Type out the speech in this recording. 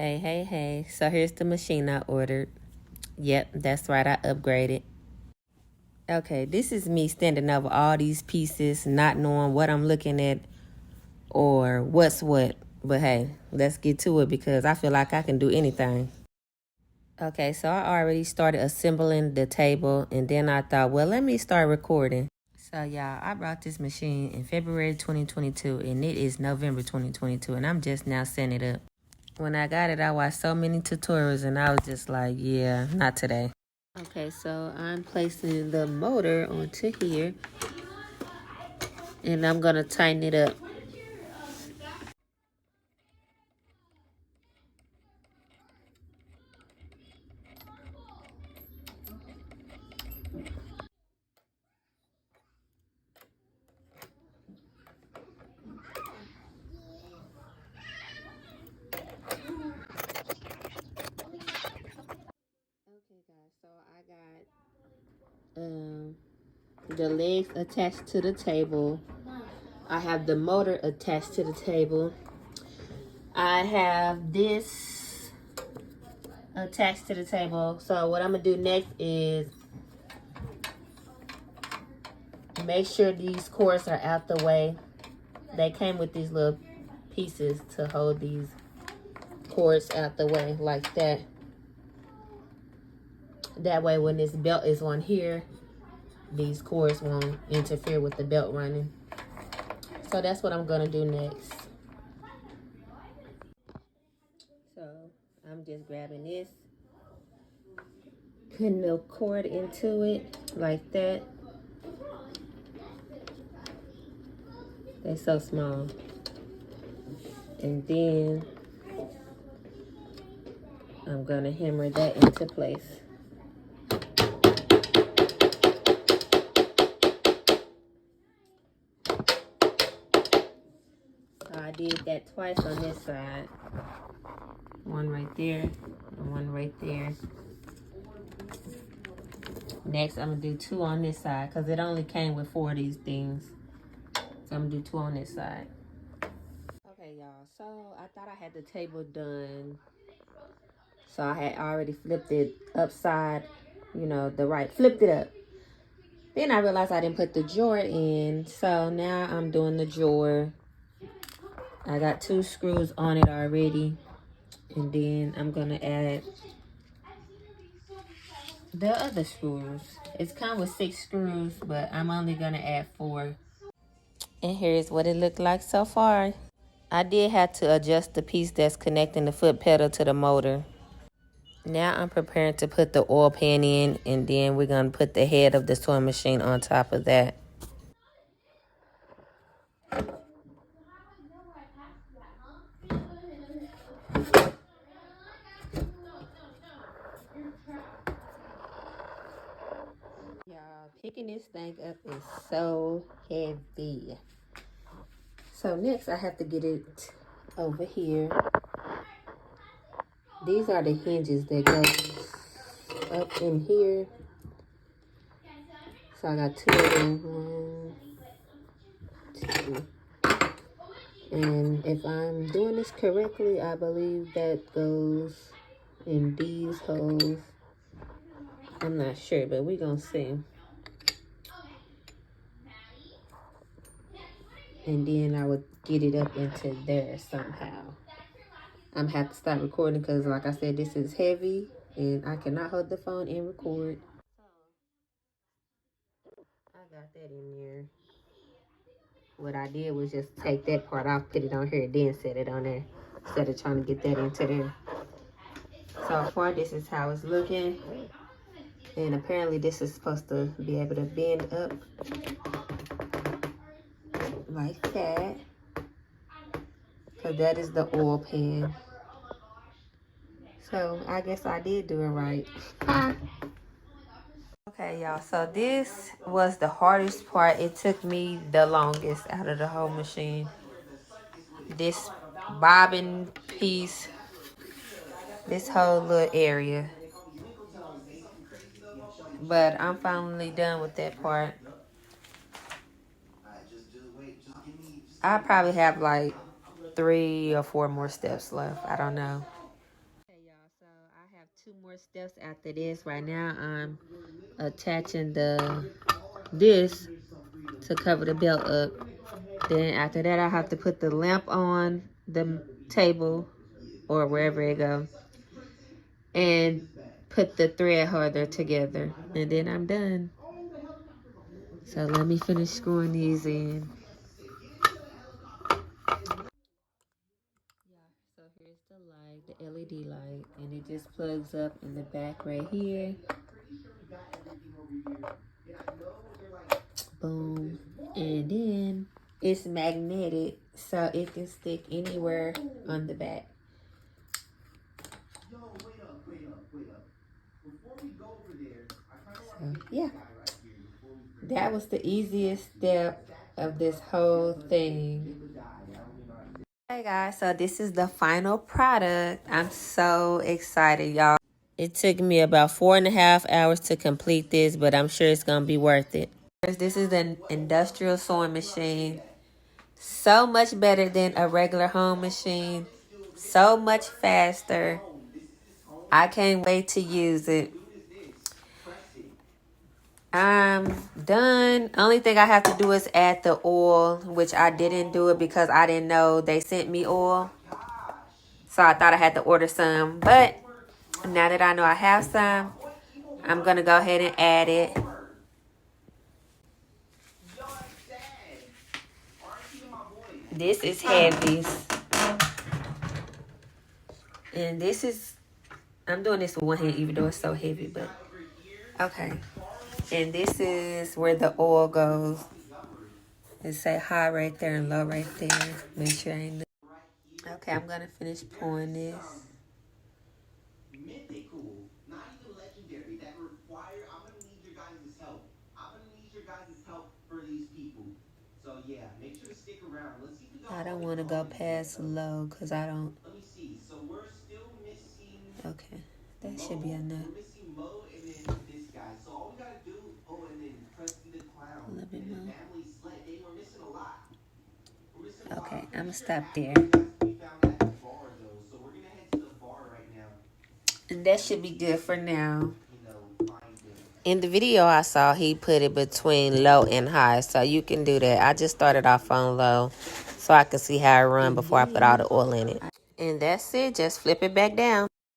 Hey. So here's the machine I ordered. Yep, that's right, I upgraded. Okay, this is me standing over all these pieces, not knowing what I'm looking at or what's what. But hey, let's get to it because I feel like I can do anything. Okay, so I already started assembling the table and then I thought, well, let me start recording. So, y'all, I brought this machine in February 2022 and it is November 2022 and I'm just now setting it up. When I got it, I watched so many tutorials and I was just like, yeah, not today. Okay, so I'm placing the motor onto here and I'm gonna tighten it up. Okay, guys, so I got the legs attached to the table. I have the motor attached to the table. I have this attached to the table. So what I'm gonna do next is make sure these cords are out the way. They came with these little pieces to hold these cords out the way like that. That way when this belt is on here, these cords won't interfere with the belt running. So that's what I'm gonna do next. So I'm just grabbing this, putting the cord into it like that. They're so small. And then I'm gonna hammer that into place. So I did that twice on this side. One right there and one right there. Next, I'm gonna do two on this side because it only came with 4 of these things. So I'm gonna do 2 on this side. Okay, y'all, so I thought I had the table done. So I had already flipped it upside, flipped it up. Then I realized I didn't put the drawer in. So now I'm doing the drawer. I got 2 screws on it already. And then I'm gonna add the other screws. It's come with 6 screws, but I'm only gonna add 4. And here's what it looked like so far. I did have to adjust the piece that's connecting the foot pedal to the motor. Now I'm preparing to put the oil pan in, and then we're gonna put the head of the sewing machine on top of that. Y'all, picking this thing up is so heavy. So next I have to get it over here. These are the hinges that goes up in here. So I got 2 of them. 1, 2. And if I'm doing this correctly, I believe that goes in these holes. I'm not sure, but we're gonna see. And then I would get it up into there somehow. I'm gonna have to stop recording because, like I said, this is heavy and I cannot hold the phone and record. I got that in there. What I did was just take that part off, put it on here, then set it on there instead of trying to get that into there. So far, this is how it's looking. And apparently this is supposed to be able to bend up like that. Because that is the oil pan. So I guess I did do it right. Okay, y'all. So this was the hardest part. It took me the longest out of the whole machine. This bobbin piece, this whole little area. But I'm finally done with that part. I probably have like 3 or 4 more steps left. I don't know. 2 more steps after this. Right now, I'm attaching this to cover the belt up. Then after that, I have to put the lamp on the table or wherever it goes, and put the thread holder together, and then I'm done. So let me finish screwing these in. So here's the light, the LED light, and it just plugs up in the back right here. Boom. And then it's magnetic, so it can stick anywhere on the back. So yeah, that was the easiest step of this whole thing. Hey guys, so this is the final product. I'm so excited, y'all. It took me about 4.5 hours to complete this, but I'm sure it's gonna be worth it. This is an industrial sewing machine. So much better than a regular home machine. So much faster. I can't wait to use it. I'm done. Only thing I have to do is add the oil, which I didn't do it because I didn't know they sent me oil. So I thought I had to order some. But now that I know I have some, I'm going to go ahead and add it. This is heavy. And this is, I'm doing this with one hand even though it's so heavy, but okay. And this is where the oil goes. It say high right there and low right there. Make sure I ain't. Okay, I'm gonna finish pouring this. Mythical, not even legendary. That require. I'm gonna need your guys' help. I'm gonna need your guys' help for these people. So yeah, make sure to stick around. Let's see if we got. I don't want to go past low because I don't. Let me see. So we're still missing. Okay, that should be enough. We're missing Mo and then this guy. So all we gotta do. Oh, and then Krusty the Clown. A little bit more. Family Sled. They were missing a lot. We're missing a lot. Okay, I'm gonna stop there. And that should be good for now. In the video I saw, he put it between low and high, so you can do that. I just started off on low so I could see how it run before I put all the oil in it. And that's it. Just flip it back down.